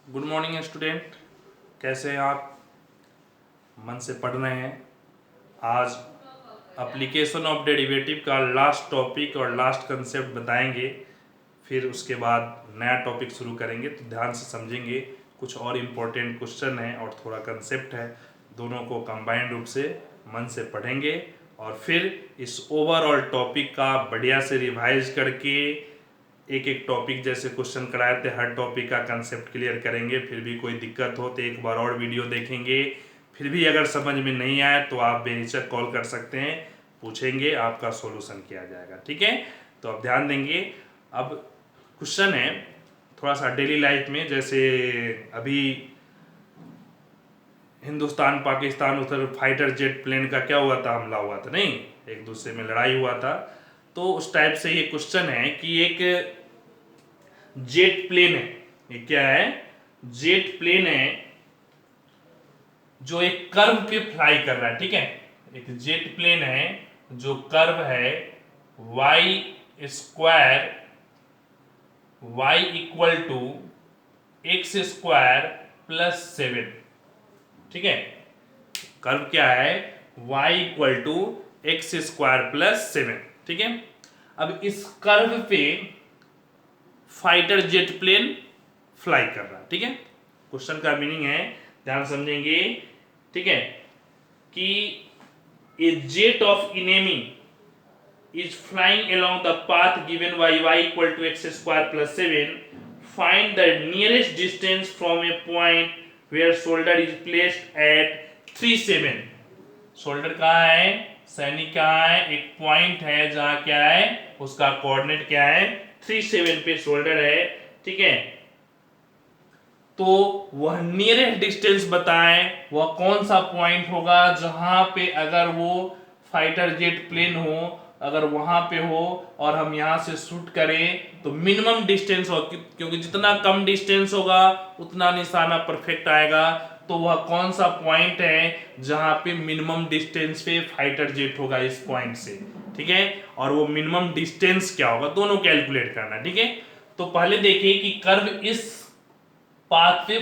Good morning student, कैसे हैं आप? मन से पढ़ रहे हैं? आज एप्लीकेशन ऑफ डेरिवेटिव का लास्ट टॉपिक और लास्ट कंसेप्ट बताएंगे, फिर उसके बाद नया टॉपिक शुरू करेंगे। तो ध्यान से समझेंगे, कुछ और इम्पोर्टेंट क्वेश्चन है और थोड़ा कंसेप्ट है, दोनों को कंबाइंड रूप से मन से पढ़ेंगे और फिर इस ओवरऑल टॉपिक का बढ़िया से रिवाइज करके एक एक टॉपिक जैसे क्वेश्चन कराए थे हर टॉपिक का कंसेप्ट क्लियर करेंगे। फिर भी कोई दिक्कत हो तो एक बार और वीडियो देखेंगे। फिर भी अगर समझ में नहीं आए तो आप बेहिचक कॉल कर सकते हैं, पूछेंगे, आपका सॉल्यूशन किया जाएगा। ठीक है, तो अब ध्यान देंगे। अब क्वेश्चन है थोड़ा सा डेली लाइफ में, जैसे अभी हिंदुस्तान पाकिस्तान उधर फाइटर जेट प्लेन का क्या हुआ था, हमला हुआ था, नहीं, एक दूसरे में लड़ाई हुआ था। तो उस टाइप से ये क्वेश्चन है कि एक जेट प्लेन है, ये क्या है, जेट प्लेन है जो एक कर्व पे फ्लाई कर रहा है। ठीक है, एक जेट प्लेन है जो कर्व है y square, y equal to x square plus 7। ठीक है, कर्व क्या है, y equal to x square plus 7। ठीक है, अब इस कर्व पे फाइटर जेट प्लेन फ्लाई कर रहा है। ठीक है, क्वेश्चन का मीनिंग है, ध्यान समझेंगे। ठीक है, कि a jet of enemy is flying along the path given by y equal to x square plus 7. Find the nearest distance from a point where shoulder is placed at 3 7. Shoulder कहाँ है, सैनिक कहाँ है, एक पॉइंट है जहां क्या है, उसका कोऑर्डिनेट क्या है, 3 7 पे शोल्डर है। ठीक है, तो वह नियरेस्ट डिस्टेंस बताएं, वह कौन सा पॉइंट होगा जहां पे अगर वो फाइटर जेट प्लेन हो, अगर वहां पे हो और हम यहां से शूट करें तो मिनिमम डिस्टेंस हो, क्योंकि जितना कम डिस्टेंस होगा उतना निशाना परफेक्ट आएगा। तो वह कौन सा पॉइंट है जहां पे मिनिमम डिस्टेंस पे फाइटर जेट होगा इस पॉइंट से। ठीक है, और वो मिनिमम डिस्टेंस क्या होगा, दोनों कैलकुलेट करना। ठीक है, तो पहले देखिए कि कर्व इस पाथ पे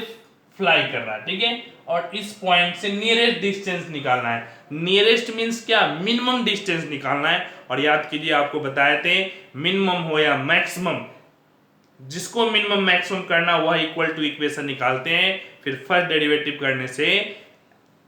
फ्लाई कर रहा है। ठीक है, और इस पॉइंट से नियरेस्ट डिस्टेंस निकालना है। नियरेस्ट मींस क्या, मिनिमम डिस्टेंस निकालना है। और याद कीजिए, आपको बताए थे मिनिमम हो या मैक्सिमम, जिसको मिनिमम मैक्सिमम करना वह इक्वल टू इक्वेशन निकालते हैं, फिर फर्स्ट डेरिवेटिव करने से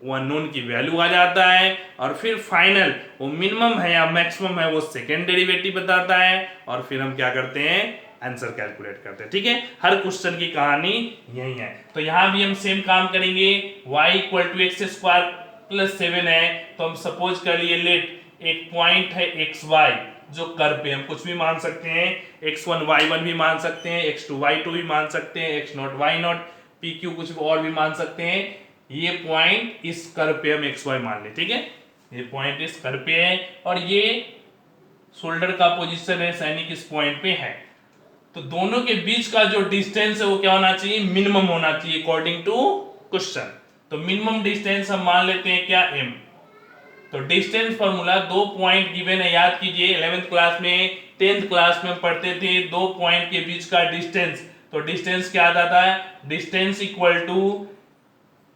वो अननोन की वैल्यू आ जाता है, और फिर फाइनल वो मिनिमम है या मैक्सिमम है वो सेकेंड डेरिवेटिव बताता है, और फिर हम क्या करते हैं, आंसर कैलकुलेट करते हैं। ठीक है, हर क्वेश्चन की कहानी यही है। तो यहां भी हम सेम काम करेंगे, y equal to x square plus 7 है, तो हम सपोज कर लिए लेट एक पॉइंट है एक्स वाई, जो कर्व पे हम कुछ भी मान सकते हैं, x1 y1 भी मान सकते हैं, x2 y2 भी मान सकते हैं, x0 y0 pq कुछ और भी मान सकते हैं। ये पॉइंट इस कर्व पे हम xy मान ले। ठीक है, ये पॉइंट इस कर्व पे है और ये शोल्डर का पोजीशन है, सैनिक इस पॉइंट पे है। तो दोनों के बीच का जो डिस्टेंस है वो क्या होना चाहिए, मिनिमम होना चाहिए अकॉर्डिंग टू क्वेश्चन। तो मिनिमम डिस्टेंस हम मान लेते हैं क्या, m। तो डिस्टेंस फॉर्मूला, दो पॉइंट गिवन है, याद कीजिए 11th क्लास में 10th क्लास में पढ़ते थे, दो पॉइंट के बीच का डिस्टेंस। तो डिस्टेंस क्या आता है, distance equal to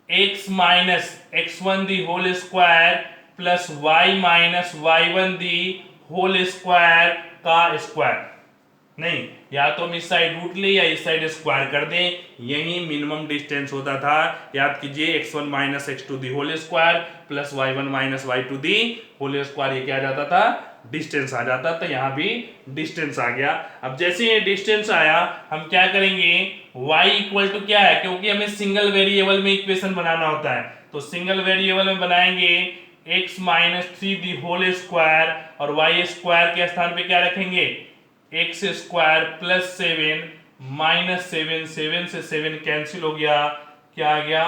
x minus x1 the whole square plus y minus y1 the whole square का स्क्वायर। नहीं, या तो हम इस साइड रूट ले या इस साइड स्क्वायर कर दें, यही मिनिमम डिस्टेंस होता था। याद कीजिए x1 minus x2 the whole square plus y1 minus y2 the whole square, ये क्या आ जाता था, डिस्टेंस आ जाता था। यहां भी डिस्टेंस आ गया। अब जैसे ये डिस्टेंस आया, हम क्या करेंगे, y इक्वल टू क्या है, क्योंकि हमें सिंगल वेरिएबल में इक्वेशन बनाना होता है, तो सिंगल वेरिएबल में बनाएंगे x minus 3 the whole square और y स्क्वायर के स्थान पे क्या रखेंगे, एक्स स्क्वायर प्लस 7 माइनस 7, 7 से 7 कैंसिल हो गया, क्या आ गया,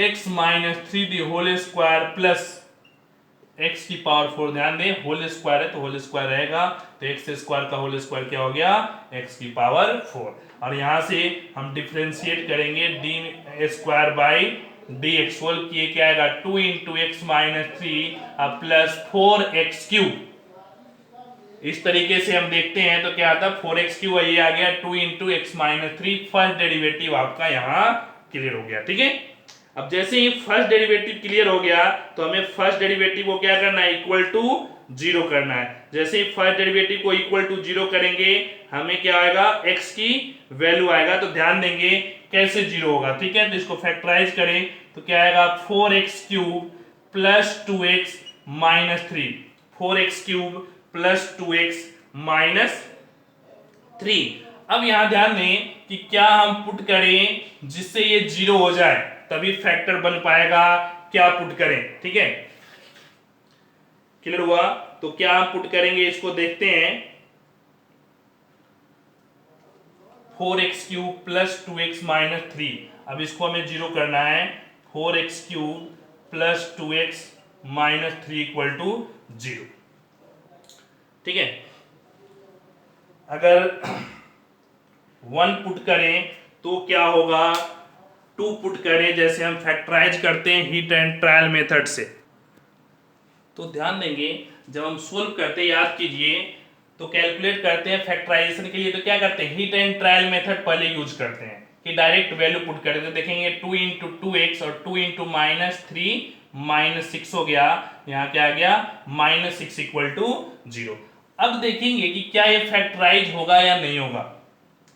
x minus 3 the whole square plus x की पावर 4। ध्यान दें, होल स्क्वायर है तो होल स्क्वायर रहेगा, तो x स्क्वायर का होल स्क्वायर क्या हो गया, x की पावर 4। और यहां से हम डिफरेंशिएट करेंगे d square by D x whole किए, क्या आएगा, 2 into x minus 3 plus 4 x cube. इस तरीके से हम देखते हैं तो क्या आता है 4x3 ये आ गया 2 into x minus three. First derivative आपका यहाँ क्लियर हो गया। ठीक है, अब जैसे ही फर्स्ट डेरिवेटिव क्लियर हो गया तो हमें फर्स्ट डेरिवेटिव को क्या करना है, इक्वल टू जीरो करना है। जैसे ही फर्स्ट डेरिवेटिव को इक्वल टू जीरो करेंगे हमें क्या आएगा, x की वैल्यू आएगा। तो ध्यान देंगे कैसे जीरो होगा। ठीक है, तो इसको फैक्टराइज करें तो क्या आएगा 4x³ plus 2x minus three. 4x³ plus 2x minus three. अब यहां ध्यान दें कि क्या हम पुट करें जिससे ये जीरो हो जाए तभी फैक्टर बन पाएगा, क्या पुट करें। ठीक है, क्लियर हुआ। तो क्या हम पुट करेंगे इसको देखते हैं। 4x³ plus 2x minus three. अब इसको हमें जीरो करना है। 4x³ plus 2x minus three equal to zero. ठीक है, अगर 1 पुट करें तो क्या होगा, 2 पुट करें जैसे हम फैक्टराइज करते हैं हीट एंड ट्रायल मेथड से। तो ध्यान देंगे जब हम सोल्व करते हैं, याद कीजिए, तो कैलकुलेट करते हैं फैक्टराइजेशन के लिए तो क्या करते हैं, हीट एंड ट्रायल मेथड पहले यूज करते हैं कि डायरेक्ट वैल्यू पुट करते हैं। तो देखेंगे 2 इंटू 2x और 2 into minus three minus six हो गया, यहाँ क्या आ गया minus six equal to zero. अब देखेंगे कि क्या ये फैक्टराइज होगा या नहीं होगा।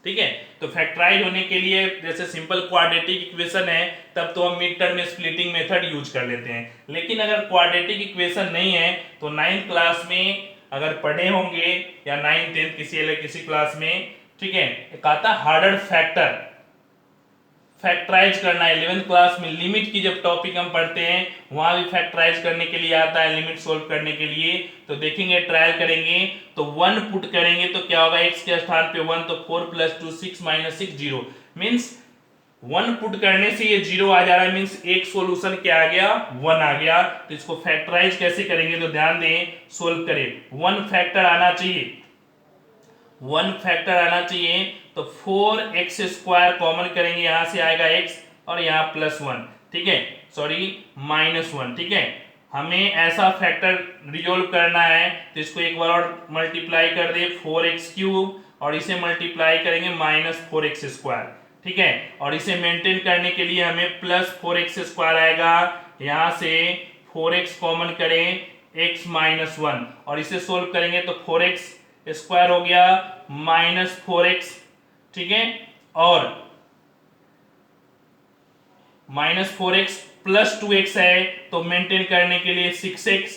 ठीक है, तो फैक्टराइज होने के लिए जैसे सिंपल क्वाड्रेटिक इक्वेशन है तब तो हम मिड टर्म में स्प्लिटिंग मेथड यूज कर लेते हैं। लेकिन अगर क्वाड्रेटिक इक्वेशन नहीं है तो 9th क्लास में अगर पढ़े होंगे या 9th 10th किसी क्लास में, ठीक है, एक आता हार्डर फैक्टर, फैक्टराइज करना है। 11th क्लास में लिमिट की जब टॉपिक हम पढ़ते हैं वहां भी फैक्टराइज करने के लिए आता है, लिमिट सोल्व करने के लिए। तो देखेंगे ट्रायल करेंगे तो 1 पुट करेंगे तो क्या होगा, x के स्थान पे 1 तो 4 plus 2 6 minus 6 zero. Means 1 put करने से ये जीरो आ जा रहा है, मीन्स एक सोल्यूशन क्या आ गया 1 आ गया। तो इसको फैक्टराइज कैसे करेंगे तो ध्यान दें, सोल्व करें 1 फैक्टर आना चाहिए, 1 फैक्टर आना चाहिए। तो 4x² कॉमन करेंगे, यहां से आएगा x और यहाँ प्लस 1, ठीक है, सॉरी माइनस 1। ठीक है, हमें ऐसा फैक्टर रिजोल्व करना है तो इसको एक बार और मल्टीप्लाई कर दे 4x³ और इसे मल्टीप्लाई करेंगे माइनस 4x²। ठीक है, और इसे मेंटेन करने के लिए हमें प्लस 4x² आएगा, यहां से 4x कॉमन करें x माइनस 1 और इसे सोल्व करेंगे तो 4x² हो गया माइनस 4x। ठीक है, और माइनस 4x प्लस 2x है तो मेंटेन करने के लिए 6x,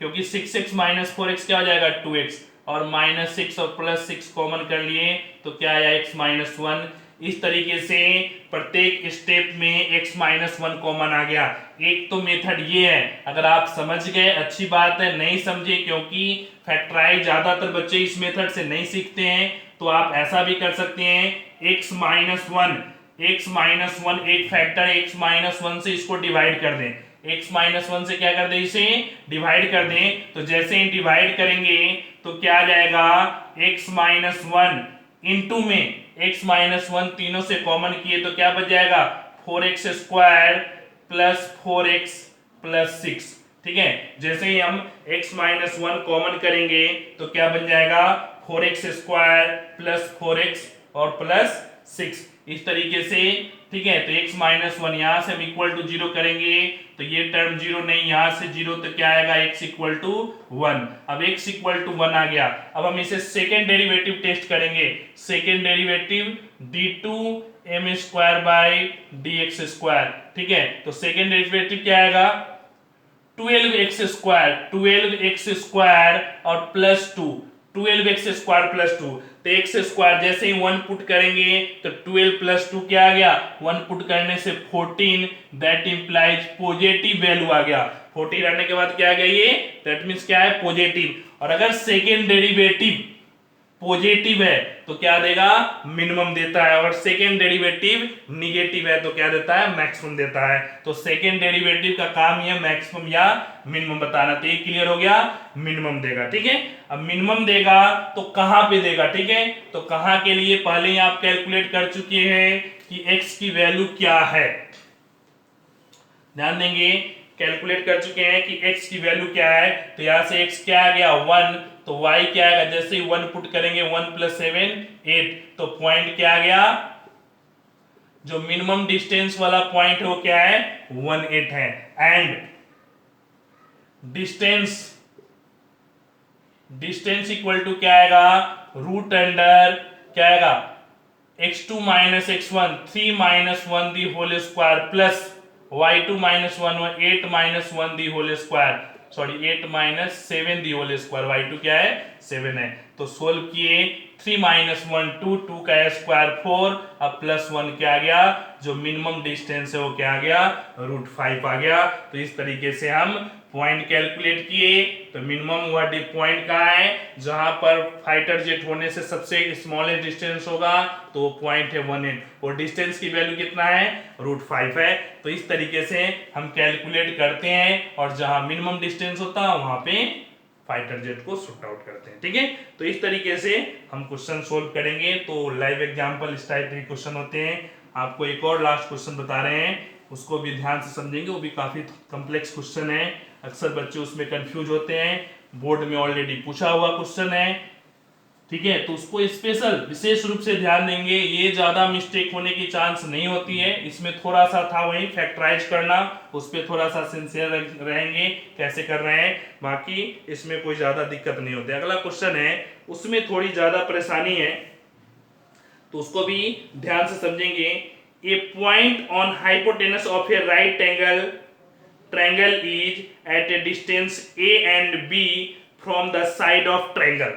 क्योंकि 6x माइनस 4x क्या हो जाएगा 2x, और माइनस 6 और प्लस 6 कॉमन कर लिए तो क्या आया x माइनस 1। इस तरीके से प्रत्येक स्टेप में x माइनस 1 कॉमन आ गया। एक तो मेथड ये है, अगर आप समझ गए अच्छी बात है, नहीं समझे क्योंकि फैक्टराइज ज्यादातर बच्चे इस मेथड से नहीं सीखते हैं तो आप ऐसा भी कर सकते हैं x माइनस 1 एक फैक्टर x माइनस 1 से इसको डिवाइड कर दें, x माइनस 1 से क्या कर दें, इसे डिवाइड कर दें। तो जैसे ही डिवाइड करेंगे तो क्या आ जाएगा x माइनस 1 इंटू में x माइनस 1 तीनों से कॉमन किए तो क्या बच जाएगा 4x² प्लस 4x प्लस 6। ठीक है, जैसे ही हम x माइनस 1 कॉमन करेंगे तो क्या बन जाएगा 4x² प्लस 4x और प्लस 6, इस तरीके से। ठीक है, तो x माइनस 1 यहां से हम इक्वल टू जीरो करेंगे तो ये टर्म जीरो नहीं, यहां से जीरो तो क्या आएगा x इक्वल टू 1। अब x इक्वल टू 1 आ गया। अब हम इसे सेकेंड डेरिवेटिव टेस्ट करेंगे। Second derivative d2m² by dx²। ठीक है, तो सेकेंड डेरिवेटिव क्या आएगा 12x² और प्लस 2, 12x² प्लस 2। तो x² जैसे ही 1 पुट करेंगे तो 12 प्लस 2 क्या आ गया, 1 पुट करने से 14, दैट इंप्लाइज पॉजिटिव वैल्यू आ गया। 14 आने के बाद क्या आ गया ये, दैट मींस क्या है पॉजिटिव। और अगर सेकेंड डेरिवेटिव पॉजिटिव है तो क्या देगा, मिनिमम देता है, और सेकेंड डेरिवेटिव निगेटिव है तो क्या देता है, मैक्सिमम देता है। तो सेकेंड डेरिवेटिव का काम ये मैक्सिमम या मिनिमम बताना। तो ये क्लियर हो गया, मिनिमम देगा। ठीक है, अब मिनिमम देगा तो कहां पे देगा, ठीक है, तो कहां के लिए पहले ही आप कैलकुलेट कर चुके हैं कि x की वैल्यू क्या है। ध्यान देंगे कैलकुलेट कर चुके हैं कि x की वैल्यू क्या है। तो यहां से x क्या आ गया 1, तो y क्या आएगा, जैसे ही 1 पुट करेंगे 1 + 7 8, तो पॉइंट क्या आ गया, जो मिनिमम डिस्टेंस वाला पॉइंट है वो क्या है 18 है। एंड डिस्टेंस इक्वल टू क्या आएगा, रूट अंडर क्या आएगा x2 - x1 3 - 1 the whole square plus y2 - 1 8 - 1 the whole square, sorry 8 - 7 the whole square, y2 क्या है 7 है। तो सोल्व किए 3 - 1 2, 2 का स्क्वायर 4, अब +1 क्या आ गया, जो मिनिमम डिस्टेंस है वो क्या आ गया √5 आ गया। तो इस तरीके से हम पॉइंट कैलकुलेट किए। तो मिनिमम हुआ पॉइंट कहाँ है, जहां पर फाइटर जेट होने से सबसे स्मॉलेस्ट डिस्टेंस होगा, तो वो पॉइंट है 18 और डिस्टेंस की वैल्यू कितना है √5 है। तो इस तरीके से हम कैलकुलेट करते हैं और जहां मिनिमम डिस्टेंस होता है वहां पे फाइटर जेट को शूट आउट करते हैं। ठीक है, तो इस तरीके से हम क्वेश्चन सोल्व करेंगे। तो लाइव एग्जांपल इस टाइप के क्वेश्चन होते हैं। आपको एक और लास्ट क्वेश्चन बता रहे हैं, उसको भी ध्यान से समझेंगे, वो भी काफी कॉम्प्लेक्स क्वेश्चन है, अक्सर बच्चे उसमें कंफ्यूज होते हैं, बोर्ड में ऑलरेडी पूछा हुआ क्वेश्चन है। ठीक है, तो उसको स्पेशल विशेष रूप से ध्यान देंगे, ये ज्यादा मिस्टेक होने की चांस नहीं होती है। इसमें थोड़ा सा था वही फैक्टराइज करना, उस पर थोड़ा सा सिंसियर रहेंगे कैसे कर रहे हैं, बाकी इसमें कोई ज्यादा दिक्कत नहीं होती। अगला क्वेश्चन है उसमें थोड़ी ज्यादा परेशानी है, तो उसको भी ध्यान से समझेंगे। A point on hypotenuse of a right angle triangle is at a distance a and b from the side of triangle.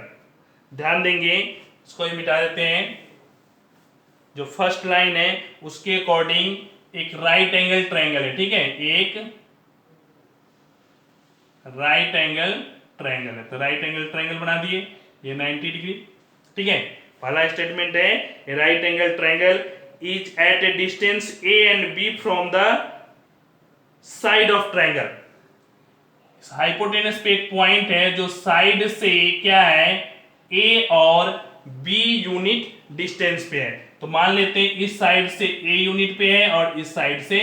ध्यान देंगे, इसको ही मिटा देते हैं। जो फर्स्ट लाइन है उसके अकॉर्डिंग एक राइट एंगल ट्रायंगल है, ठीक है, एक राइट एंगल ट्रायंगल है। तो राइट एंगल ट्रायंगल बना दिए, ये 90 डिग्री। ठीक है, पहला स्टेटमेंट है right angle triangle is at a distance a and b from the side of triangle. Hypotenuse पे एक पॉइंट है जो साइड से क्या है ए और बी यूनिट डिस्टेंस पे है। तो मान लेते हैं इस साइड से ए यूनिट पे है और इस साइड से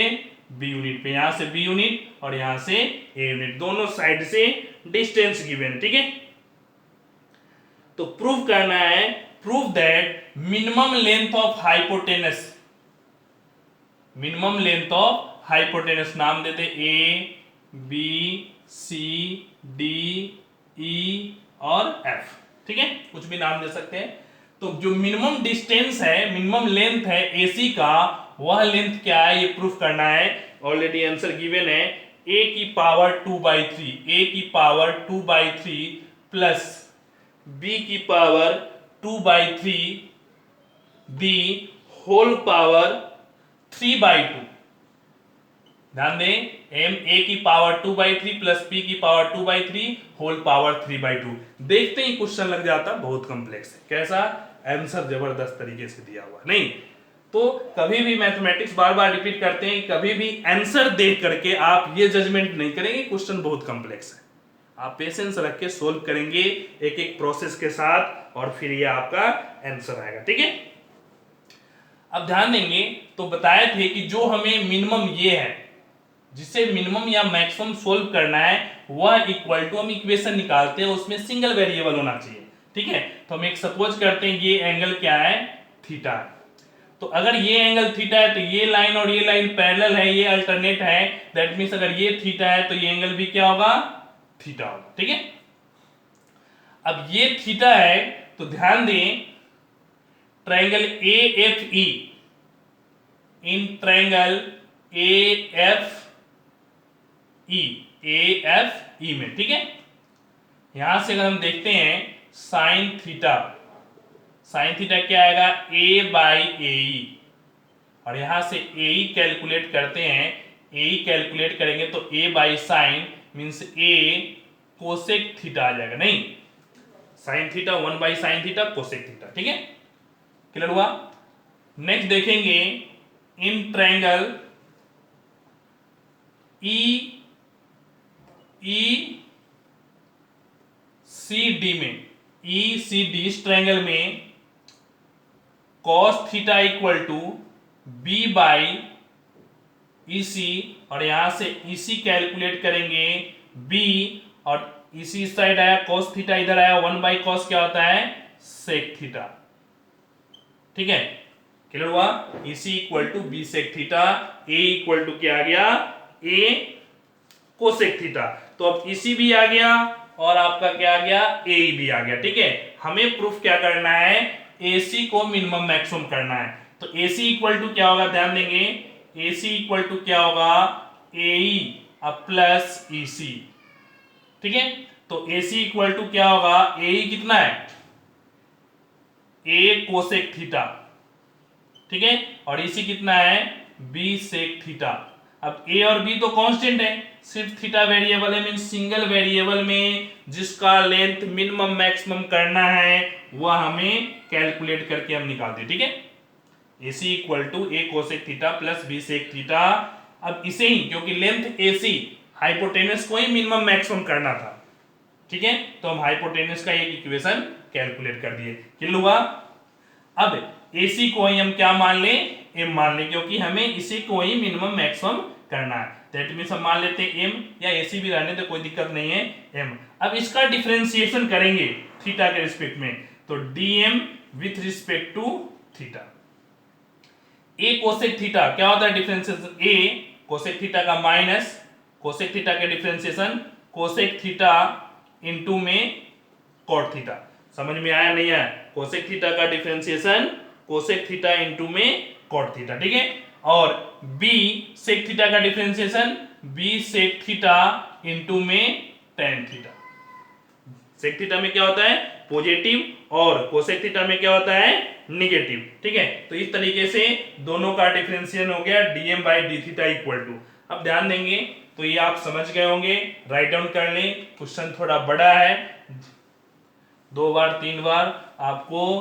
बी यूनिट पे, यहां से बी यूनिट और यहां से ए यूनिट, दोनों साइड से डिस्टेंस गिवन है। ठीक है, तो प्रूव करना है, prove that minimum length of hypotenuse, minimum length of hypotenuse, नाम देते A B C D E और एफ। ठीक है, कुछ भी नाम दे सकते हैं। तो जो मिनिमम डिस्टेंस है, मिनिमम लेंथ है एसी का, वह लेंथ क्या है ये प्रूफ करना है। ऑलरेडी आंसर गिवन है, a की पावर 2/3, a की पावर 2/3 प्लस b की पावर 2/3 दी होल पावर 3/2। ध्यान दें, m a की पावर 2/3 प्लस p की पावर 2/3 होल पावर 3/2। देखते ही क्वेश्चन लग जाता बहुत कॉम्प्लेक्स है, कैसा आंसर जबरदस्त तरीके से दिया हुआ नहीं। तो कभी भी मैथमेटिक्स बार बार रिपीट करते हैं, कभी भी आंसर देख करके आप ये जजमेंट नहीं करेंगे क्वेश्चन बहुत कॉम्प्लेक्स है। आप पेशेंस रख के सोल्व करेंगे एक एक प्रोसेस के साथ और फिर ये आपका आंसर आएगा। ठीक है, अब ध्यान देंगे, तो बताए थे कि जो हमें मिनिमम ये है, जिसे मिनिमम या मैक्सिमम सोल्व करना है, वह इक्वल टू हम इक्वेशन निकालते हैं, उसमें सिंगल वेरिएबल होना चाहिए। ठीक है, तो हम एक सपोज करते हैं ये एंगल क्या है थीटा। तो अगर ये एंगल थीटा है तो ये लाइन और ये लाइन पैरेलल है, ये अल्टरनेट है, दैट मींस अगर ये थीटा है तो ये एंगल भी क्या होगा थीटा होगा। ठीक है, अब ये थीटा है तो ध्यान दें, triangle AFE, in triangle AFE में, ठीक है, यहां से अगर हम देखते हैं साइन थीटा, साइन थीटा क्या आएगा A/AE, और यहां से AE कैलकुलेट करते हैं, AE कैलकुलेट करेंगे तो A/sin means A cosec theta आ जाएगा, नहीं sine theta 1/sin theta cosec theta. ठीक है, क्लियर हुआ। नेक्स्ट देखेंगे इन ट्रायंगल ECD में, ECD इस ट्रायंगल में cos theta equal to B/EC, और यहां से EC कैलकुलेट करेंगे B और इसी साइड आया cos थीटा, इधर आया 1/cos, क्या होता है sec थीटा। ठीक है, क्लियर हुआ। इसी equal to b sec theta, a equal to क्या आ गया ए कोसेक थीटा। तो अब इसी भी आ गया और आपका क्या आ गया ए भी आ गया। ठीक है, हमें प्रूफ क्या करना है, एसी को मिनिमम मैक्सिमम करना है। तो एसी इक्वल टू क्या होगा, ध्यान देंगे, एसी इक्वल टू क्या होगा एई प्लस ईसी। ठीक है, तो एसी इक्वल टू क्या होगा, एई कितना है ए कोसेक थीटा। ठीक है, और इसी कितना है बी सेक थीटा। अब ए और बी तो कांस्टेंट है, सिर्फ थीटा वेरिएबल है, मीन सिंगल वेरिएबल में जिसका लेंथ मिनिमम मैक्सिमम करना है वह हमें कैलकुलेट करके हम निकाल दें। ठीक है, AC equal to a cosec theta plus b sec theta. अब इसे ही, क्योंकि लेंथ एसी हाइपोटेनस को ही मिनिमम मैक्सिमम करना था, ठीक है, तो हम हाइपोटेनस का एक इक्वेशन कैलकुलेट कर दिए। क्लियर हुआ। अब AC को ही हम क्या मान लें, m मान लें, क्योंकि हमें इसी को ही मिनिमम मैक्सिमम करना है। दैट मींस हम मान लेते हैं m, या AC भी रहने तो कोई दिक्कत नहीं है m। अब इसका डिफरेंशिएशन करेंगे थीटा के रिस्पेक्ट में, तो dm with respect to theta. a cosec theta क्या होता है डिफरेंशिएशन, a कोसेक थीटा का माइनस कोसेक थीटा के डिफरेंशिएशन कोसेक थीटा इनटू में कॉट थीटा। समझ में आया नहीं आया, कोसेक थीटा का डिफरेंशिएशन कोसेक थीटा इनटू में कॉट थीटा। ठीक है, और b सेक थीटा का differentiation b sec theta into में tan थीटा। सेक थीटा में क्या होता है पॉजिटिव और कोसेक थीटा में क्या होता है निगेटिव। ठीक है, तो इस तरीके से दोनों का डिफरेंशिएशन हो गया dm by D theta equal to. अब ध्यान देंगे तो ये आप समझ गए होंगे, राइट डाउन कर लें। क्वेश्चन थोड़ा बड़ा है, 2 बार 3 बार आपको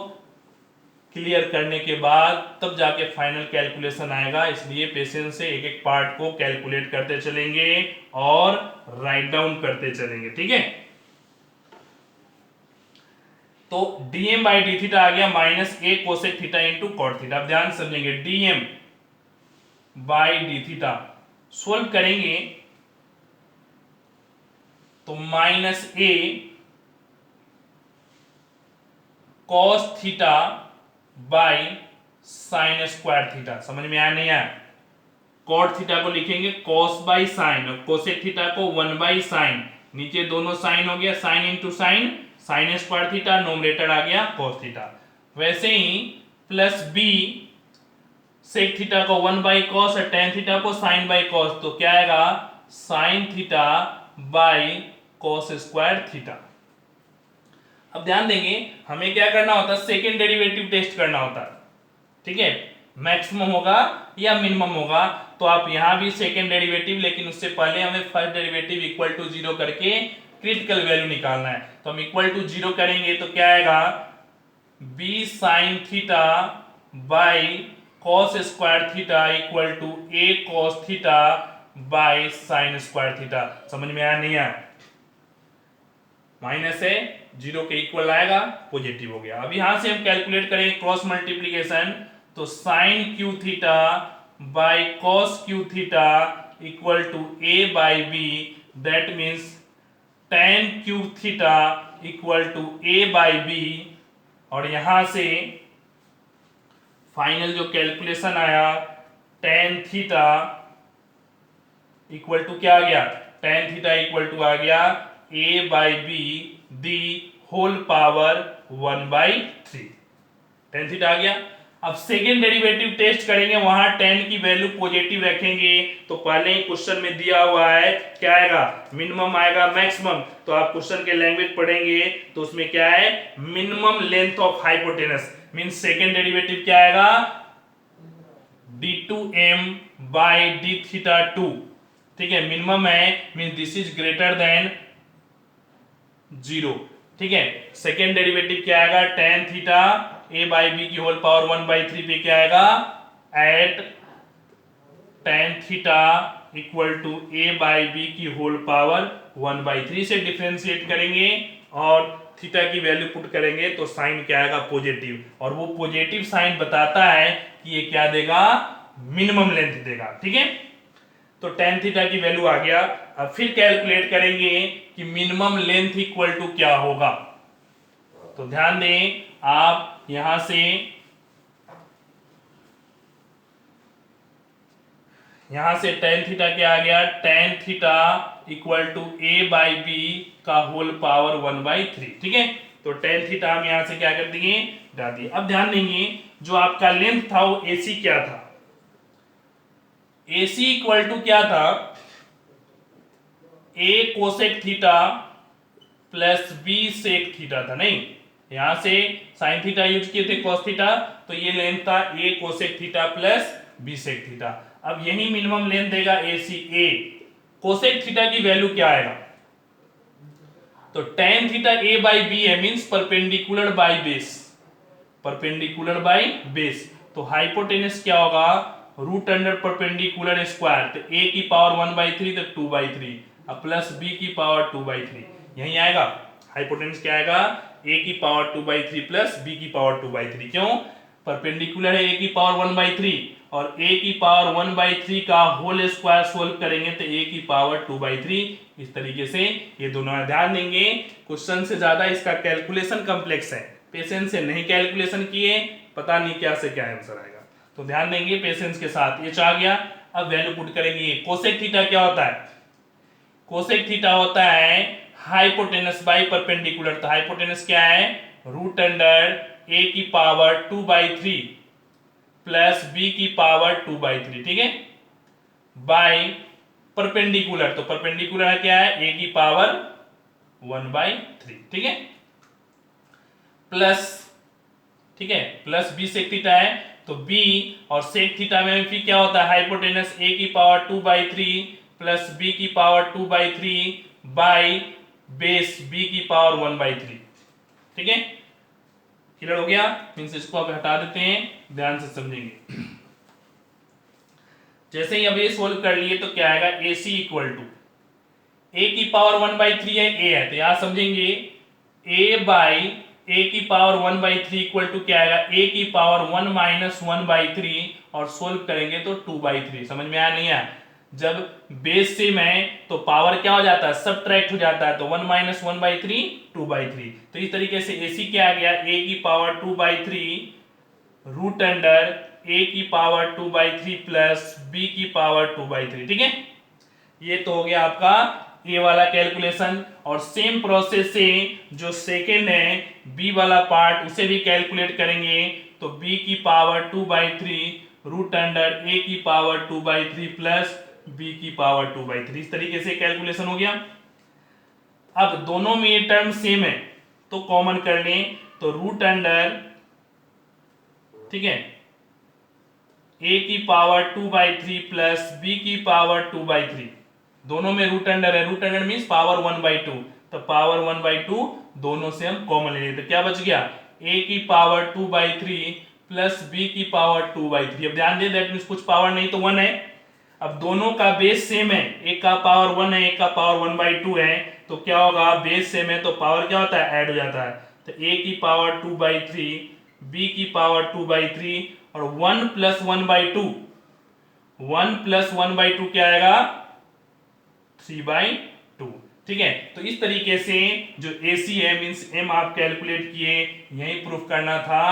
क्लियर करने के बाद तब जाके फाइनल कैलकुलेशन आएगा, इसलिए पेशेंस से एक एक पार्ट को कैलकुलेट करते चलेंगे और राइट डाउन करते चलेंगे। ठीक है, तो dm बाई डी थीटा आ गया minus A cosec theta into cot theta. अब ध्यान समझेंगे, dm by D theta solve करेंगे तो minus A cos theta by sine square theta. समझ में आया नहीं आया, कॉट थीटा को लिखेंगे कॉस बाई साइन और कोसेक थीटा को 1 बाई साइन, नीचे दोनों साइन हो गया, sine into sine, sine square theta, numerator आ गया कॉस थीटा। वैसे ही प्लस बी सेक थीटा को 1 बाई कॉस और टेन थीटा को साइन बाई कॉस, तो क्या आएगा sign theta by cos square theta. अब ध्यान देंगे हमें क्या करना होता है, सेकेंड डेरिवेटिव टेस्ट करना होता है। ठीक है, मैक्सिमम होगा या मिनिमम होगा, तो आप यहां भी सेकेंड डेरिवेटिव, लेकिन उससे पहले हमें फर्स्ट डेरिवेटिव इक्वल टू 0 करके क्रिटिकल वैल्यू निकालना है। तो हम इक्वल टू 0 करेंगे तो क्या आएगा b sine theta by cos square theta equal to a cos theta by sine square theta. समझ में आया नहीं आया, माइनस है 0 के इक्वल आएगा, पॉजिटिव हो गया। अब यहां से हम कैलकुलेट करेंगे क्रॉस मल्टीप्लीकेशन, तो sine cube theta by cos cube theta equal to a by b, that means tan cube theta equal to a by b. और यहां से फाइनल जो कैलकुलेशन आया tan थीटा इक्वल टू क्या आ गया, tan थीटा इक्वल टू आ गया a by B the whole power 1 by 3, tan theta आ गया। अब सेकेंड डेरिवेटिव टेस्ट करेंगे, वहां tan की वैल्यू पॉजिटिव रखेंगे, तो पहले ही क्वेश्चन में दिया हुआ है क्या आएगा मिनिमम आएगा मैक्सिमम, तो आप क्वेश्चन के लैंग्वेज पढ़ेंगे तो उसमें क्या है minimum length of hypotenuse, mean second derivative क्या आएगा d2m बाई डी थीटा 2। ठीक है, मिनिमम है mean this is greater than 0। ठीक है, सेकेंड डेरिवेटिव क्या आएगा tan theta a by b की होल पावर 1 बाई 3 पे क्या आएगा at tan theta equal to a by b की होल पावर 1 बाई 3 से डिफरेंशिएट करेंगे और थीटा की वैल्यू पुट करेंगे तो साइन क्या आएगा पॉजिटिव, और वो पॉजिटिव साइन बताता है कि ये क्या देगा मिनिमम लेंथ देगा। ठीक है, तो tan थीटा की वैल्यू आ गया। अब फिर कैलकुलेट करेंगे कि मिनिमम लेंथ इक्वल टू क्या होगा। तो ध्यान दें, आप यहां से tan थीटा क्या आ गया, tan theta equal to a by b का होल पावर 1/3। ठीक है, तो tan थीटा हम यहां से क्या कर दिए, डाल दिए। अब ध्यान देंगे, जो आपका लेंथ था वो AC क्या था, AC इक्वल टू क्या था, a cosec theta plus b sec theta था। नहीं, यहां से साइन थीटा यूज किए थे, कॉस थीटा, तो ये लेंथ था a cosec theta plus b sec theta. अब यही मिनिमम लेंथ देगा AC। a कोसेक थीटा की वैल्यू क्या आएगा, तो tan theta a by B है, means perpendicular by base, perpendicular by base. तो हाइपोटेनस क्या होगा, रूट अंडर परपेंडिकुलर स्क्वायर, तो a की पावर 1/3 तो 2/3 अब प्लस b की पावर 2/3, यही आएगा। हाइपोटेनस क्या आएगा, a की पावर 2/3 प्लस b की पावर 2/3। क्यों, परपेंडिकुलर है a की पावर 1/3 और a की पावर 1/3 का होल स्क्वायर सोल्व करेंगे तो a की पावर 2/3। इस तरीके से ये दोनों ध्यान देंगे, क्वेश्चन से ज्यादा इसका कैलकुलेशन कॉम्प्लेक्स है, पेशेंस से नहीं कैलकुलेशन किए, पता नहीं क्या से क्या आंसर आएगा। तो ध्यान देंगे पेशेंस के साथ। ये आ गया, अब वैल्यू पुट करेंगे। कोसेक थीटा क्या होता है, कोसेक थीटा होता है हाइपोटेनस बाई परपेंडिकुलर। तो हाइपोटेनस क्या है, रूट अंडर a की पावर 2/3 प्लस b की पावर 2/3। ठीक है, बाई परपेंडिकुलर, तो परपेंडिकुलर क्या है, a की पावर 1/3। ठीक है, प्लस, ठीक है, प्लस b सेक थीटा है, तो b और सेक थीटा में फिर क्या होता है, हाइपोटेनस a की पावर 2/3 प्लस b की पावर 2/3 बाई बेस b की पावर 1/3। ठीक है, क्लियर हो गया, मींस इसको अब हटा देते हैं, ध्यान से समझेंगे। जैसे ही अब ये सोल्व कर लिए तो क्या आएगा, AC इक्वल टू a की पावर 1/3 है, a है, तो यहां समझेंगे a बाई a की पावर 1/3 इक्वल टू क्या आएगा, a की पावर 1 माइनस 1/3 और सोल्व करेंगे तो 2/3। समझ में आया नहीं आया, जब बेस सेम है तो पावर क्या हो जाता है, सबट्रैक्ट हो जाता है, तो 1 माइनस 1/3 2/3। तो इस तरीके से AC क्या आ गया, a की पावर 2/3 रूट अंडर a की पावर 2/3 प्लस b की पावर 2/3। ठीक है, ये तो हो गया आपका ए वाला कैलकुलेशन। और सेम प्रोसेस से जो सेकेंड है बी वाला पार्ट, उसे भी कैलकुलेट करेंगे, तो b की पावर 2/3 रूट अंडर a की पावर 2/3 प्लस b की पावर 2/3। इस तरीके से कैलकुलेशन हो गया। अब दोनों में ये टर्म सेम है तो कॉमन कर लें, तो रूट अंडर, ठीक है, a की पावर 2/3 प्लस b की पावर 2/3, दोनों में रूट अंडर है, रूट अंडर मींस पावर 1/2, तो पावर 1/2 दोनों से हम कॉमन ले लेते, क्या बच गया, a की पावर 2/3 प्लस b की पावर 2/3। अब ध्यान दे, दैट मींस कुछ पावर नहीं तो 1 है। अब दोनों का बेस सेम है, एक का पावर 1 है, एक का पावर 1/2 है, तो क्या होगा, बेस सेम है तो पावर क्या होता है, ऐड हो जाता है, तो a की पावर 2/3 b की पावर 2/3 और 1 प्लस 1/2, 1 प्लस 1/2 क्या आएगा, 3/2। ठीक है, तो इस तरीके से जो AC है मींस m आप कैलकुलेट किए, यही प्रूफ करना था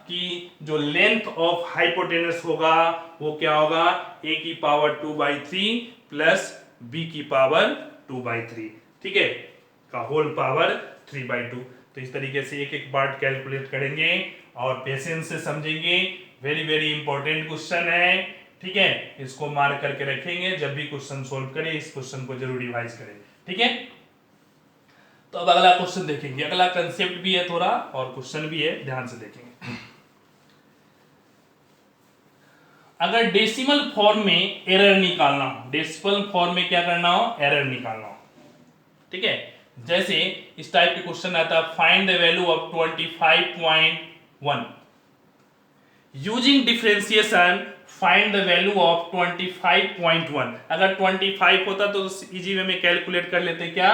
कि जो लेंथ ऑफ हाइपोटेनस होगा वो क्या होगा, a की पावर 2/3 प्लस b की पावर 2/3, ठीक है, का होल पावर 3/2। तो इस तरीके से एक एक पार्ट कैलकुलेट करेंगे और पेशेंस से समझेंगे। वेरी वेरी इंपॉर्टेंट क्वेश्चन है, ठीक है, इसको मार्क करके रखेंगे, जब भी क्वेश्चन सोल्व करें इस क्वेश्चन को जरूर रिवाइज करें। ठीक है, तो अब अगला क्वेश्चन देखेंगे, अगला कंसेप्ट भी है थोड़ा और क्वेश्चन भी है, ध्यान से देखेंगे। अगर डेसिमल फॉर्म में एरर निकालना हो, डेसिमल फॉर्म में क्या करना हो, एरर निकालना हो, ठीक है, जैसे इस टाइप के क्वेश्चन आता है, find the value of 25.1 using differentiation, find the value of 25.1। अगर 25 होता तो इजी वे में कैलकुलेट कर लेते क्या,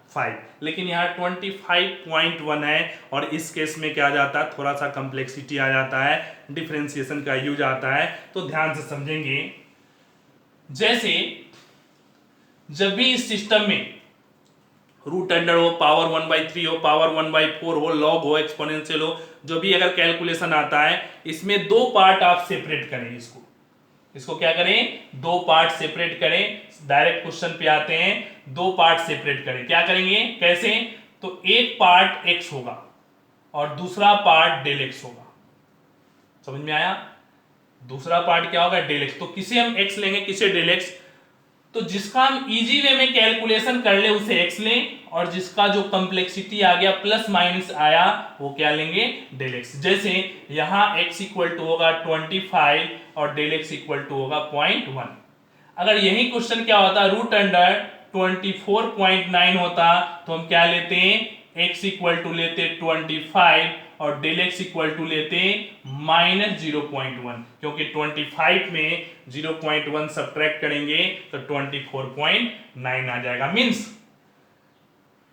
5, लेकिन यहाँ 25.1 है और इस केस में क्या आ जाता है, थोड़ा सा कॉम्प्लेक्सिटी आ जाता है, डिफरेंशिएशन का यूज आता है, तो ध्यान से समझेंगे। जैसे जब भी इस सिस्टम में रूट अंडर हो, पावर 1/3 हो, पावर 1/4 हो, लॉग हो, एक्सपोनेंशियल हो, जो भी अगर कैलकुलेशन आता है, इसमें दो पार्ट आप सेपरेट करें। इसको क्या करें, दो पार्ट सेपरेट करें। डायरेक्ट क्वेश्चन पे आते हैं, दो पार्ट सेपरेट करें। क्या करेंगे, कैसे, तो एक पार्ट x होगा और दूसरा पार्ट डेल x होगा। समझ में आया? दूसरा पार्ट क्या होगा, डेल x। तो किसे हम x लेंगे, किसे डेल x? तो जिसका हम इजी वे में कैलकुलेशन कर ले उसे x लें, और जिसका जो कॉम्प्लेक्सिटी आ गया, प्लस माइनस आया, वो क्या लेंगे, डेल x। जैसे यहां x इक्वल टू होगा 25 और डेल x इक्वल टू होगा 0.1। अगर यही क्वेश्चन क्या होता, रूट अंडर 24.9 होता, तो हम क्या लेते हैं, x इक्वल टू लेते 25 और डेल x इक्वल टू लेते -0.1, क्योंकि 25 में 0.1 सब्ट्रैक्ट करेंगे तो 24.9 आ जाएगा। मींस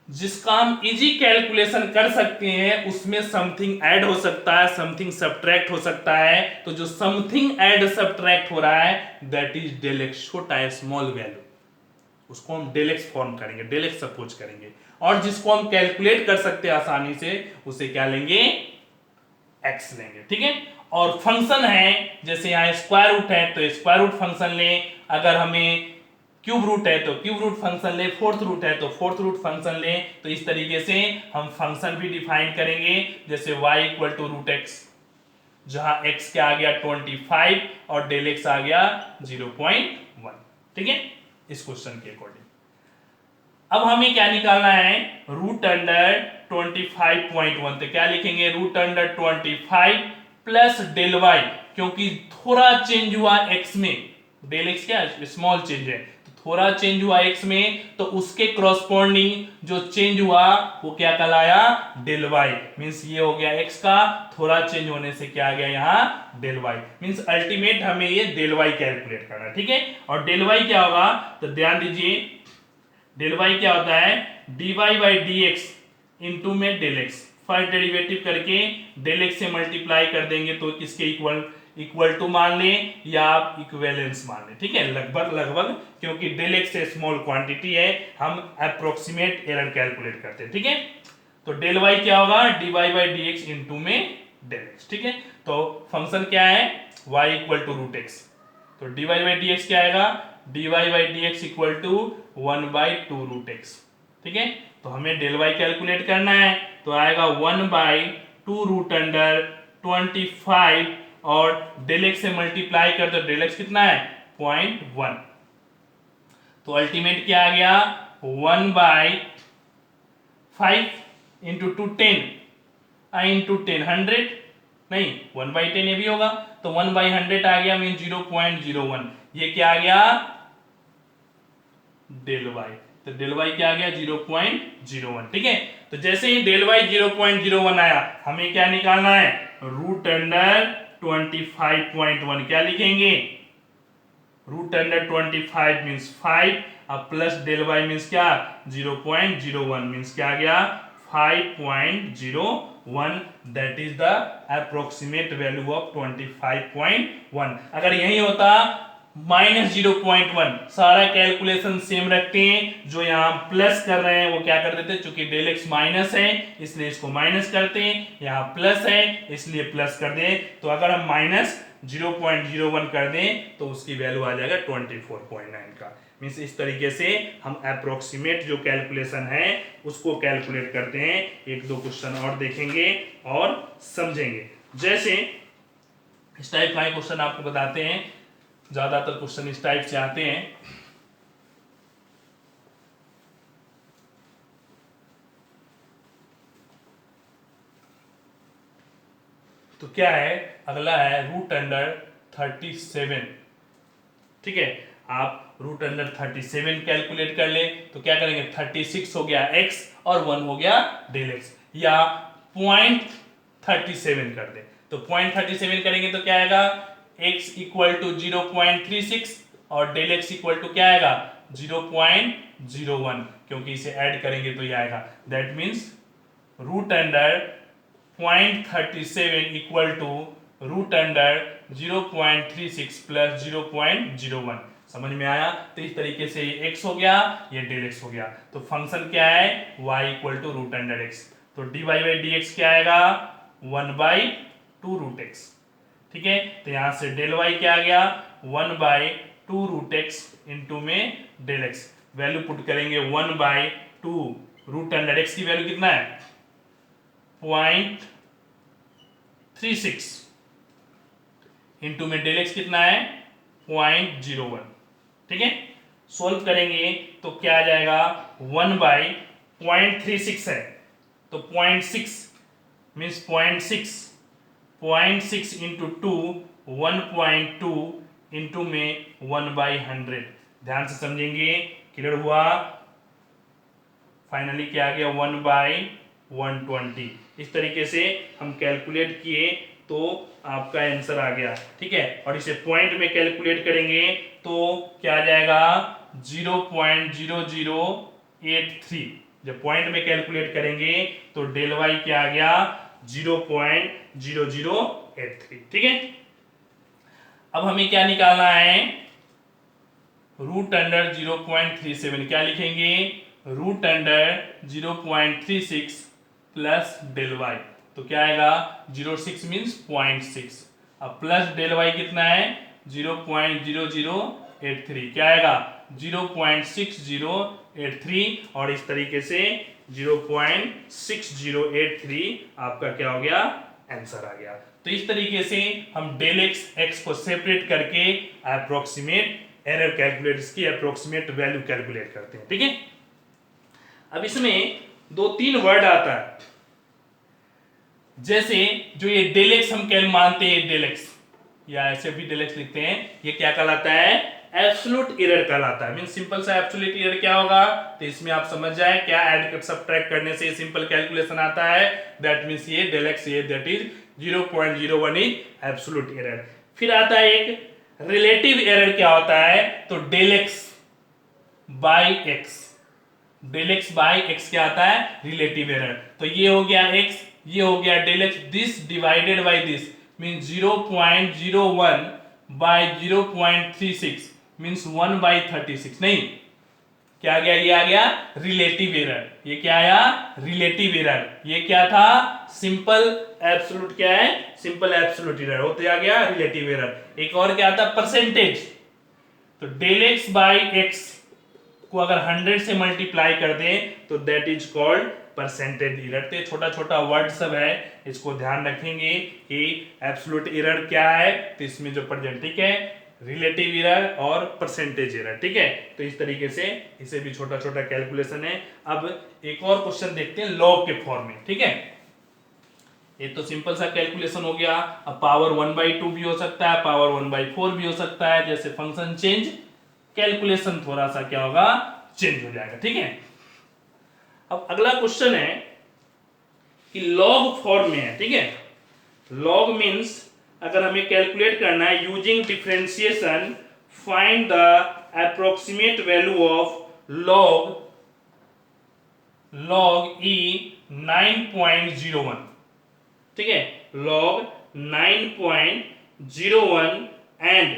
जिसका हम इजी कैलकुलेशन कर सकते हैं उसमें समथिंग ऐड हो सकता है, समथिंग सब्ट्रैक्ट हो सकता है। तो जो समथिंग ऐड सब्ट्रैक्ट हो रहा है दैट इज डेल एक्स, छोटा है, स्मॉल वैल्यू, उसको हम डेल एक्स फॉर्म करेंगे, डेल एक्स सपोज करेंगे। और जिसको हम कैलकुलेट कर सकते हैं आसानी से, उसे क्या लेंगे, एक्स लेंगे। ठीक है? और फंक्शन है, जैसे यहां स्क्वायर रूट है तो स्क्वायर रूट फंक्शन लें, अगर हमें क्यूब रूट है तो क्यूब रूट फंक्शन ले, फोर्थ रूट है तो फोर्थ रूट फंक्शन ले। तो इस तरीके से हम फंक्शन भी डिफाइन करेंगे, जैसे y equal to root x, जहां x क्या आ गया 25 और डेल x आ गया 0.1। ठीक है, इस क्वेश्चन के अकॉर्डिंग। अब हमें क्या निकालना है, रूट अंडर 25.1। तो क्या लिखेंगे, root under 25 plus del y, क्योंकि थोड़ा चेंज हुआ x में, डेल x क्या स्मॉल चेंज है, थोड़ा चेंज हुआ x में, तो उसके करस्पॉन्डिंग जो चेंज हुआ वो क्या कहलाया, डेल y। मींस ये हो गया x का, थोड़ा चेंज होने से क्या आ गया यहाँ, डेल y। मींस अल्टीमेट हमें ये डेल y कैलकुलेट करना है। ठीक है, और डेल y क्या होगा, तो ध्यान दीजिए, डेल y क्या होता है, dy बाई dx इंटू में डेल x, फर्स्ट डेरिवेटिव करके डेल x से मल्टीप्लाई कर देंगे तो किसके इक्वल टू मान लें या आप इक्विवेलेंस मान लें। ठीक है, लगभग, क्योंकि डेल एक्स से स्मॉल क्वांटिटी है, हम अप्रोक्सीमेट एरर कैलकुलेट करते हैं। ठीक है, तो डेल वाई क्या होगा, D Y by D X into में डेल एक्स। ठीक है, तो फंक्शन क्या है, y equal to root X, तो D Y by D x क्या आएगा, D Y by D X equal to 1/2 root X. ठीक है, तो हमें डेल वाई कैलकुलेट करना है, तो आएगा 1/2 रूट अंडर 25 और डेल एक्स से मल्टीप्लाई कर दो, डेल एक्स कितना है 0.1, तो अल्टीमेट क्या आ गया 1/5 इंटू 10 इंटू 10 100, नहीं 1/10 ये भी होगा, तो 1/100 आ गया, मीन 0.01। ये क्या आ गया, डेल वाई। तो डेल वाई क्या आ गया 0.01। ठीक है, तो जैसे ही डेल वाई 0.01 आया, हमें क्या निकालना है, रूट अंडर 25.1। क्या लिखेंगे, रूट अंडर 25 मींस 5 अब प्लस डेल वाई मींस क्या 0.01, मींस क्या आ गया 5.01। That is the approximate value of 25.1। अगर यही होता -0.1, सारा कैलकुलेशन सेम रखते हैं, जो यहाँ प्लस कर रहे हैं वो क्या कर देते हैं, चूंकि डेल एक्स माइनस है इसलिए इसको माइनस करते हैं, यहाँ प्लस है इसलिए प्लस कर दें। तो अगर हम -0.01 कर दें तो उसकी वैल्यू आ जाएगा 24.9 का। मीन्स इस तरीके से हम अप्रोक्सीमेट जो कैलकुलेशन है उसको कैलकुलेट करते हैं। एक दो क्वेश्चन और देखेंगे और समझेंगे। जैसे इस टाइप का क्वेश्चन आपको बताते हैं, ज्यादातर क्वेश्चन इस टाइप से आते हैं। तो क्या है, अगला है रूट अंडर 37। ठीक है, आप रूट अंडर 37 कैलकुलेट कर ले, तो क्या करेंगे 36 हो गया x और 1 हो गया डेल x, या 0.37 कर दे। तो 0.37 करेंगे तो क्या आएगा, x इक्वल टू 0.36 और डेल x इक्वल टू क्या आएगा 0.01, क्योंकि इसे ऐड करेंगे तो ये आएगा। That means root under 0.37 equal to root under 0.36 plus 0.01। समझ में आया? तो इस तरीके से ये x हो गया, ये डेल x हो गया। तो फंक्शन क्या है? y equal to root under x। तो dy बाई डी एक्स क्या आएगा? 1/2 रूट एक्स। ठीक है, तो यहां से डेल y क्या आ गया? 1/2 रूट एक्स इंटू में डेल x। वैल्यू पुट करेंगे 1/2 रूट अंडर एक्स की वैल्यू कितना है? 0.36 इंटू में डेल एक्स कितना है? 0.01। ठीक है, सोल्व करेंगे तो क्या आ जाएगा? 1/0.36 है तो 0.6 मीन्स 0.6 इंटू 2 1.2 इंटू में 1/100। ध्यान से समझेंगे, क्लियर हुआ? फाइनली क्या आ गया? 1/120। इस तरीके से हम कैलकुलेट किए तो आपका आंसर आ गया। ठीक है, और इसे पॉइंट में कैलकुलेट करेंगे तो क्या आ जाएगा? 0.0083। जब पॉइंट में कैलकुलेट करेंगे तो डेल वाई क्या आ गया? 0.0083। ठीक है, अब हमें क्या निकालना है? Root under 0.37। क्या लिखेंगे? Root under 0.36 plus del y. तो क्या आएगा? 0.6 मीन्स 0.6। अब प्लस डेल वाई कितना है? 0.0083। क्या आएगा? 0.6083। और इस तरीके से 0.6083 आपका क्या हो गया? आंसर आ गया। तो इस तरीके से हम डेल एक्स को सेपरेट करके अप्रोक्सीमेट एरर कैलकुलेट, इसकी अप्रोक्सीमेट वैल्यू कैलकुलेट करते हैं। ठीक है, अब इसमें 2-3 वर्ड आता है, जैसे जो ये डेल एक्स हम कैल मानते हैं, डेल एक्स या ऐसे भी डेल एक्स लिखते हैं, ये क्या कहलाता है? एब्सोल्यूट एरर कहलाता है। मीन सिंपल सा एब्सोल्यूट एरर क्या होगा? तो इसमें आप समझ जाए, क्या ऐड कर सबट्रैक्ट करने से सिंपल कैलकुलेशन आता है। दैट मींस ये डेल एक्स, ये that is 0.01 is absolute error. फिर आता है एक रिलेटिव एरर। क्या होता है? तो del x by x. Del x by x क्या आता है? Relative error. तो ये हो गया x, ये हो गया del x, this divided by this mean 0.01 by 0.36 means 1/36। नहीं, क्या आ गया? ये आ गया रिलेटिव एरर। ये क्या आया? Relative error. ये क्या था? Simple absolute. क्या है? सिंपल एब्सोल्यूट एरर होते आ गया रिलेटिव एरर। एक और क्या था? परसेंटेज। तो डेल एक्स बाई एक्स को अगर 100 से मल्टीप्लाई कर दें तो that is called percentage error. तो छोटा छोटा वर्ड सब है, इसको ध्यान रखेंगे कि एब्सोल्यूट एरर क्या है। तो इसमें जो प्रेजेंट, ठीक है, रिलेटिव एरर और परसेंटेज एरर। ठीक है, तो इस तरीके से इसे भी छोटा छोटा कैलकुलेशन है। अब एक और क्वेश्चन देखते हैं लॉग के फॉर्म में। ठीक है, ये तो सिंपल सा कैलकुलेशन हो गया। अब पावर 1/2 भी हो सकता है, पावर 1/4 भी हो सकता है। जैसे फंक्शन चेंज, कैलकुलेशन थोड़ा सा क्या होगा? चेंज हो जाएगा। ठीक है, अब अगला क्वेश्चन है कि लॉग फॉर्म में है। ठीक है, लॉग मींस अगर हमें कैलकुलेट करना है using differentiation, find the approximate value of log e 9.01। ठीक है, लॉग 9.01 एंड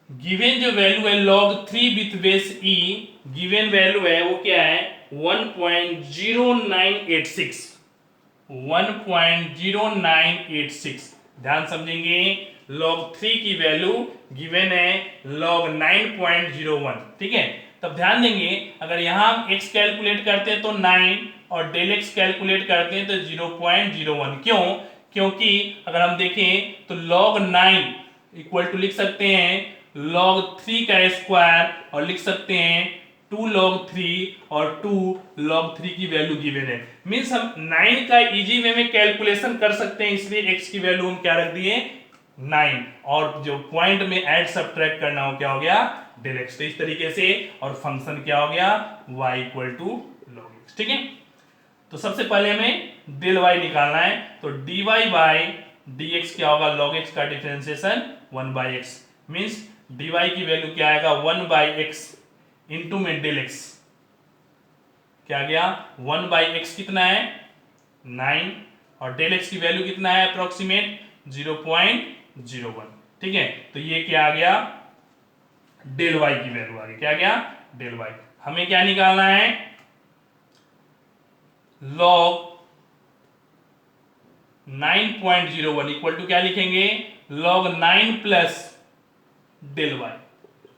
गिवन जो वैल्यू है log 3 with base e, given value है वो क्या है? 1.0986। 1.0986। ध्यान समझेंगे, log 3 की वैल्यू गिवन है log 9.01। ठीक है, तब ध्यान देंगे अगर यहां हम x कैलकुलेट करते हैं तो 9 और डेल x कैलकुलेट करते हैं तो 0.01। क्यों? क्योंकि अगर हम देखें तो log 9 इक्वल टू लिख सकते हैं log 3 का स्क्वायर और लिख सकते हैं 2 log 3 और 2 log 3 की वैल्यू गिवन है। मींस हम 9 का इजी वे में कैलकुलेशन कर सकते हैं, इसलिए x की वैल्यू हम क्या रख दिए? 9। और जो पॉइंट में ऐड सबट्रैक्ट करना हो क्या हो गया? Del x। तो इस तरीके से, और फंक्शन क्या हो गया? y equal to log x। ठीक है, तो सबसे पहले हमें डेल y निकालना है। तो dy बाई dx क्या होगा? log x का डिफरेंशिएशन 1/x मींस dy की वैल्यू क्या आएगा? 1/x इंटू में डेल x क्या आ गया? 1/x कितना है? 9 और डेल x की वैल्यू कितना है? अप्रोक्सीमेट 0.01। ठीक है, तो ये क्या आ गया, डेल वाई की वैल्यू आ गई, क्या गया, डेल वाई। हमें क्या निकालना है, लॉग 9.01 इक्वल टू क्या लिखेंगे, लॉग 9 प्लस डेल वाई,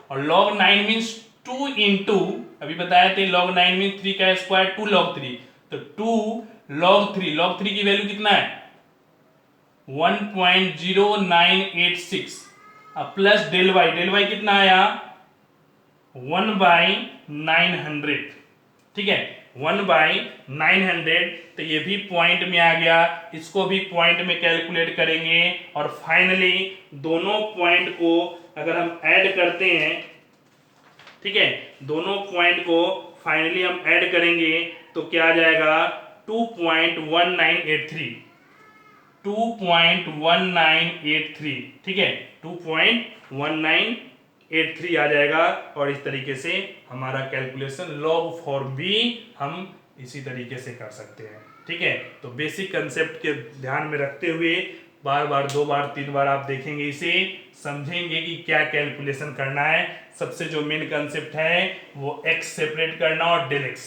और log 9 मीन्स 2 इंटू, अभी बताया थे log 9 मीन्स 3 का स्क्वायर 2 log 3, तो 2 log 3 की वैल्यू कितना है 1.0986, अब प्लस डेल वाई कितना आया 1/900, ठीक है 1/900, तो ये भी पॉइंट में आ गया, इसको भी पॉइंट में कैलकुलेट करेंगे, और फाइनली दोनों पॉइंट को अगर हम ऐड करते हैं, ठीक है, दोनों पॉइंट को फाइनली हम ऐड करेंगे तो क्या आ जाएगा 2.1983, 2.1983, ठीक है 2.1983 आ जाएगा, और इस तरीके से हमारा कैलकुलेशन log 4b हम इसी तरीके से कर सकते हैं, ठीक है। तो बेसिक कंसेप्ट के ध्यान में रखते हुए बार बार 2 बार 3 बार आप देखेंगे, इसे समझेंगे कि क्या कैलकुलेशन करना है। सबसे जो मेन कंसेप्ट है वो x सेपरेट करना और डेल x,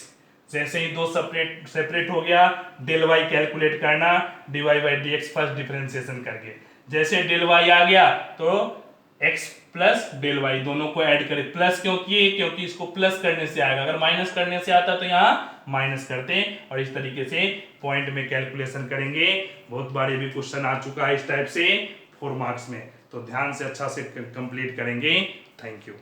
जैसे ही दो सेपरेट हो गया डेल y कैलकुलेट करना dy by dx first differentiation करके, जैसे डेल y आ गया तो x प्लस डेल y दोनों को ऐड करें, प्लस क्यों किए, क्योंकि इसको प्लस करने से आएगा, अगर माइनस करने से आता तो यहाँ माइनस करते, और इस तरीके से पॉइंट में कैलकुलेशन करेंगे। बहुत बार ये भी क्वेश्चन आ चुका है इस टाइप से 4 मार्क्स में, तो ध्यान से अच्छा से कंप्लीट करेंगे। Thank you.